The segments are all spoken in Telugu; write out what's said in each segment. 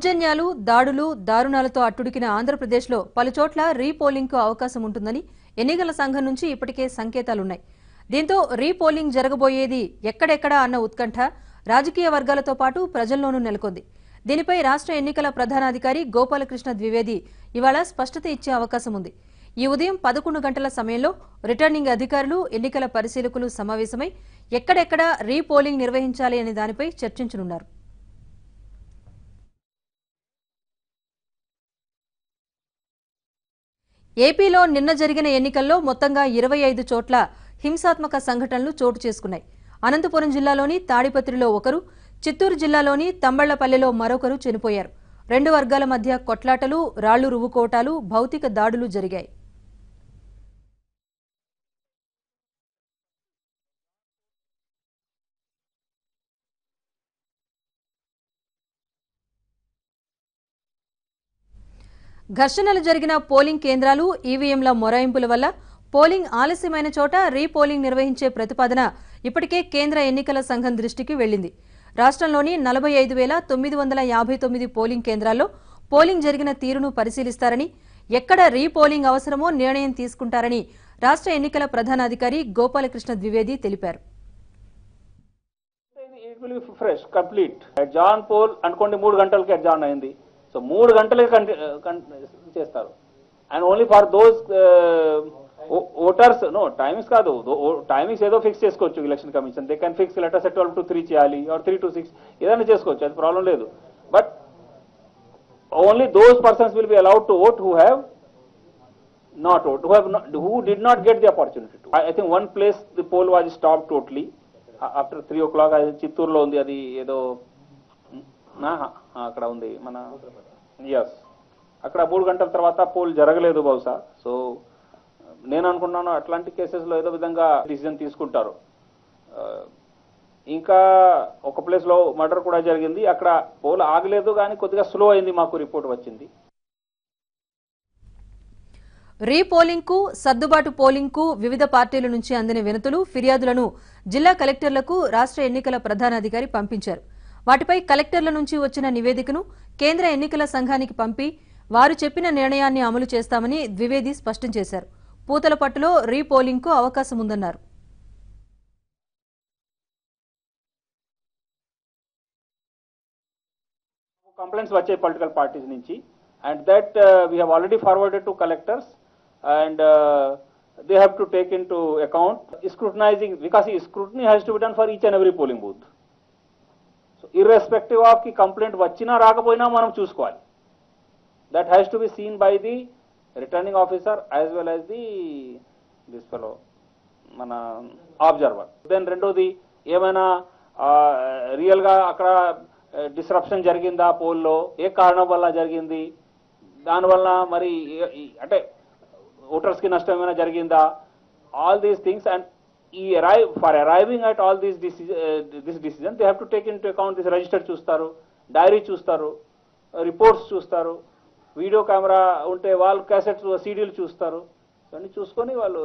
దౌర్జన్యాలు, దాడులు, దారుణాలతో అట్టుడికిన ఆంధ్రప్రదేశ్లో పలుచోట్ల రీపోలింగ్కు అవకాశం ఉంటుందని ఎన్నికల సంఘం నుంచి ఇప్పటికే సంకేతాలున్నాయి. దీంతో రీపోలింగ్ జరగబోయేది ఎక్కడెక్కడా అన్న ఉత్కంఠ రాజకీయ వర్గాలతో పాటు ప్రజల్లోనూ నెలకొంది. దీనిపై రాష్ట్ర ఎన్నికల ప్రధానాధికారి గోపాలకృష్ణ ద్వివేది ఇవాళ స్పష్టత ఇచ్చే అవకాశం ఉంది. ఈ ఉదయం 11 గంటల సమయంలో రిటర్నింగ్ అధికారులు, ఎన్నికల పరిశీలకులు సమావేశమై ఎక్కడెక్కడ రీపోలింగ్ నిర్వహించాలి అనే దానిపై చర్చించనున్నారు. ఏపీలో నిన్న జరిగిన ఎన్నికల్లో మొత్తంగా 25 చోట్ల హింసాత్మక సంఘటనలు చోటు చేసుకున్నాయి. అనంతపురం జిల్లాలోని తాడిపత్రిలో ఒకరు, చిత్తూరు జిల్లాలోని తంబళ్లపల్లెలో మరొకరు చనిపోయారు. రెండు వర్గాల మధ్య కొట్లాటలు, రాళ్లు రువ్వుకోటాలు, భౌతిక దాడులు జరిగాయి. ఘర్షణలు జరిగిన పోలింగ్ కేంద్రాలు, ఈవీఎంల మొరాయింపుల వల్ల పోలింగ్ ఆలస్యమైన చోట రీపోలింగ్ నిర్వహించే ప్రతిపాదన ఇప్పటికే కేంద్ర ఎన్నికల సంఘం దృష్టికి వెళ్లింది. రాష్ట్రంలోని 45,959 పోలింగ్ కేంద్రాల్లో పోలింగ్ జరిగిన తీరును పరిశీలిస్తారని, ఎక్కడ రీపోలింగ్ అవసరమో నిర్ణయం తీసుకుంటారని రాష్ట్ర ఎన్నికల ప్రధానాధికారి గోపాలకృష్ణ ద్వివేది తెలిపారు. ఫ్రెష్ కంప్లీట్ అడ్జార్న్ పోల్ అనుకోండి 3 గంటలకి అడ్జార్న్ అయింది. సో 3 గంటలకి చేస్తారు. And only for those voters no timings కాదు, టైమింగ్స్ ఏదో ఫిక్స్ చేసుకోవచ్చు election commission. They can fix later 12 to 3 చేయాలి, ఆర్ 3 to 6 ఏదైనా చేసుకోవచ్చు, అది ప్రాబ్లం లేదు. But only those persons will be allowed to vote who have not vote, who did not get the opportunity to. I think one place the poll was stopped totally after 3 o'clock. చిత్తూరులో ఉంది, అది ఏదో అక్కడ ఉంది మన ఎస్, అక్కడ 3 గంటల తర్వాత పోల్ జరగలేదు బహుశా. సో నేను అనుకున్నాను అట్లాంటి కేసెస్లో ఏదో విధంగా డిసిజన్ తీసుకుంటారు. ఇంకా ఒక ప్లేస్లో మర్డర్ కూడా జరిగింది, అక్కడ పోల్ ఆగలేదు కానీ కొద్దిగా స్లో అయింది, మాకు రిపోర్ట్ వచ్చింది. రీపోలింగ్కు, సర్దుబాటు పోలింగ్కు వివిధ పార్టీల నుంచి అందిన వినతులు, ఫిర్యాదులను జిల్లా కలెక్టర్లకు రాష్ట్ర ఎన్నికల ప్రధానాధికారి పంపించారు. వాటిపై కలెక్టర్ల నుంచి వచ్చిన నివేదికను కేంద్ర ఎన్నికల సంఘానికి పంపి వారు చెప్పిన నిర్ణయాన్ని అమలు చేస్తామని ద్వివేది స్పష్టం చేశారు. పూతలపట్టులో రీపోలింగ్కు అవకాశం ఉందన్నారు. కంప్లైంట్స్ వచ్చాయి పొలిటికల్ పార్టీస్ నుంచి, and that we have already forwarded to collectors, and they have to take into account scrutinizing, because scrutiny has to be done for each and every polling booth. So irrespective of ki complaint vachina raakapoyina manam chuskoవాలి. That has to be seen by the returning officer as well as this fellow mana observer. Then రెండోది ఏమైనా రియల్ గా అక్కడ డిస్రప్షన్ జరిగిందా, పోల్లో ఏ కారణం వల్ల జరిగింది, దానివల్ల మరి అంటే ఓటర్స్ కి నష్టం ఏమైనా జరిగిందా, all these things. And for arriving at all this decision they have to take into account this register చూస్తారు, డైరీ చూస్తారు, రిపోర్ట్స్ చూస్తారు, వీడియో కెమెరా ఉంటే వాళ్ళు క్యాసెట్స్ సీడీలు చూస్తారు. అన్ని చూసుకొని వాళ్ళు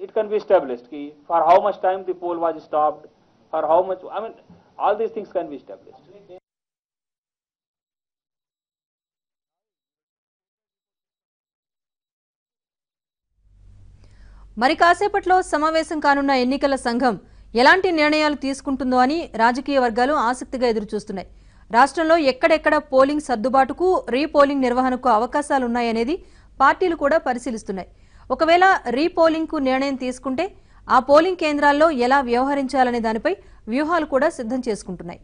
ఇట్ కెన్ బి ఎస్టాబ్లిష్డ్ కి for how much time the poll was stopped, for how much, I mean all these things can be established. మరి కాసేపట్లో సమావేశం కానున్న ఎన్నికల సంఘం ఎలాంటి నిర్ణయాలు తీసుకుంటుందో అని రాజకీయ వర్గాలు ఆసక్తిగా ఎదురుచూస్తున్నాయి. రాష్ట్రంలో ఎక్కడెక్కడ పోలింగ్ సర్దుబాటుకు, రీపోలింగ్ నిర్వహణకు అవకాశాలున్నాయనేది పార్టీలు కూడా పరిశీలిస్తున్నాయి. ఒకవేళ రీపోలింగ్కు నిర్ణయం తీసుకుంటే ఆ పోలింగ్ కేంద్రాల్లో ఎలా వ్యవహరించాలనే దానిపై వ్యూహాలు కూడా సిద్ధం చేసుకుంటున్నాయి.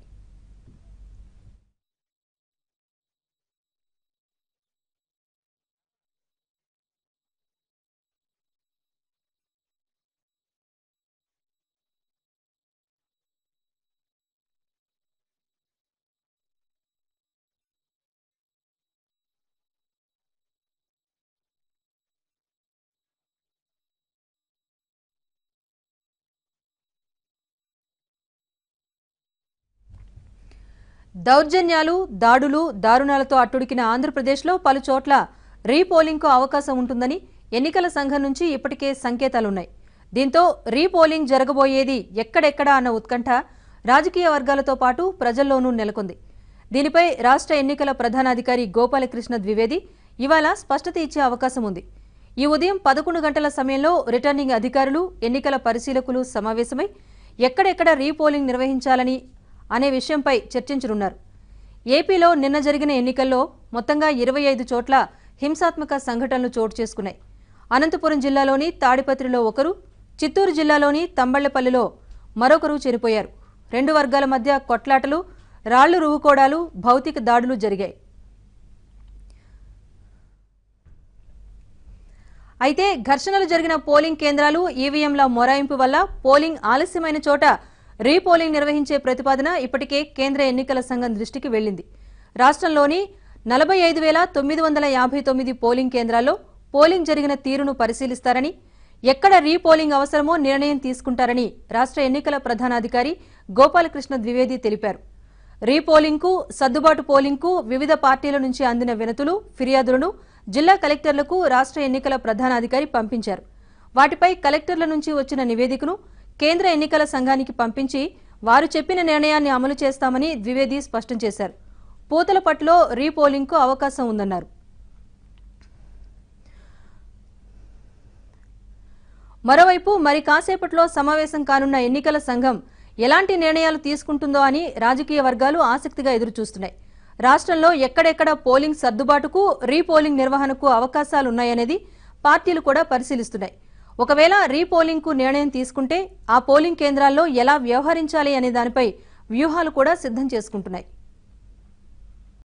దౌర్జన్యాలు, దాడులు, దారుణాలతో అట్టుడికిన ఆంధ్రప్రదేశ్లో పలుచోట్ల రీపోలింగ్కు అవకాశం ఉంటుందని ఎన్నికల సంఘం నుంచి ఇప్పటికే సంకేతాలున్నాయి. దీంతో రీపోలింగ్ జరగబోయేది ఎక్కడెక్కడా అన్న ఉత్కంఠ రాజకీయ వర్గాలతో పాటు ప్రజల్లోనూ నెలకొంది. దీనిపై రాష్ట్ర ఎన్నికల ప్రధానాధికారి గోపాలకృష్ణ ద్వివేది ఇవాళ స్పష్టత ఇచ్చే అవకాశం ఉంది. ఈ ఉదయం 11 గంటల సమయంలో రిటర్నింగ్ అధికారులు, ఎన్నికల పరిశీలకులు సమావేశమై ఎక్కడెక్కడ రీపోలింగ్ నిర్వహించాలని అనే విషయంపై చర్చించనున్నారు. ఏపీలో నిన్న జరిగిన ఎన్నికల్లో మొత్తంగా 25 చోట్ల హింసాత్మక సంఘటనలు చోటు చేసుకున్నాయి. అనంతపురం జిల్లాలోని తాడిపత్రిలో ఒకరు, చిత్తూరు జిల్లాలోని తంబళ్లపల్లిలో మరొకరు చనిపోయారు. 2 వర్గాల మధ్య కొట్లాటలు, రాళ్లు రువ్వుకోడాలు, భౌతిక దాడులు జరిగాయి. అయితే ఘర్షణలు జరిగిన పోలింగ్ కేంద్రాలు, ఈవీఎంల మొరాయింపు వల్ల పోలింగ్ ఆలస్యమైన చోట రీపోలింగ్ నిర్వహించే ప్రతిపాదన ఇప్పటికే కేంద్ర ఎన్నికల సంఘం దృష్టికి వెళ్లింది. రాష్ట్రంలోని 45,959 పోలింగ్ కేంద్రాల్లో పోలింగ్ జరిగిన తీరును పరిశీలిస్తారని, ఎక్కడ రీపోలింగ్ అవసరమో నిర్ణయం తీసుకుంటారని రాష్ట్ర ఎన్నికల ప్రధానాధికారి గోపాలకృష్ణ ద్వివేది తెలిపారు. రీపోలింగ్కు, సర్దుబాటు పోలింగ్కు వివిధ పార్టీల నుంచి అందిన వినతులు, ఫిర్యాదులను జిల్లా కలెక్టర్లకు రాష్ట్ర ఎన్నికల ప్రధానాధికారి పంపించారు. వాటిపై కలెక్టర్ల నుంచి వచ్చిన నివేదికను కేంద్ర ఎన్నికల సంఘానికి పంపించి వారు చెప్పిన నిర్ణయాన్ని అమలు చేస్తామని ద్వివేది స్పష్టం చేశారు. పూతలపట్టులో రీపోలింగ్కు అవకాశం ఉందన్నారు. మరోవైపు మరి కాసేపట్లో సమావేశం కానున్న ఎన్నికల సంఘం ఎలాంటి నిర్ణయాలు తీసుకుంటుందో అని రాజకీయ వర్గాలు ఆసక్తిగా ఎదురుచూస్తున్నాయి. రాష్ట్రంలో ఎక్కడెక్కడ పోలింగ్ సర్దుబాటుకు, రీపోలింగ్ నిర్వహణకు అవకాశాలున్నాయనేది పార్టీలు కూడా పరిశీలిస్తున్నాయి. ఒకవేళ రీపోలింగ్కు నిర్ణయం తీసుకుంటే ఆ పోలింగ్ కేంద్రాల్లో ఎలా వ్యవహరించాలి అనే దానిపై వ్యూహాలు కూడా సిద్ధం చేసుకుంటున్నాయి.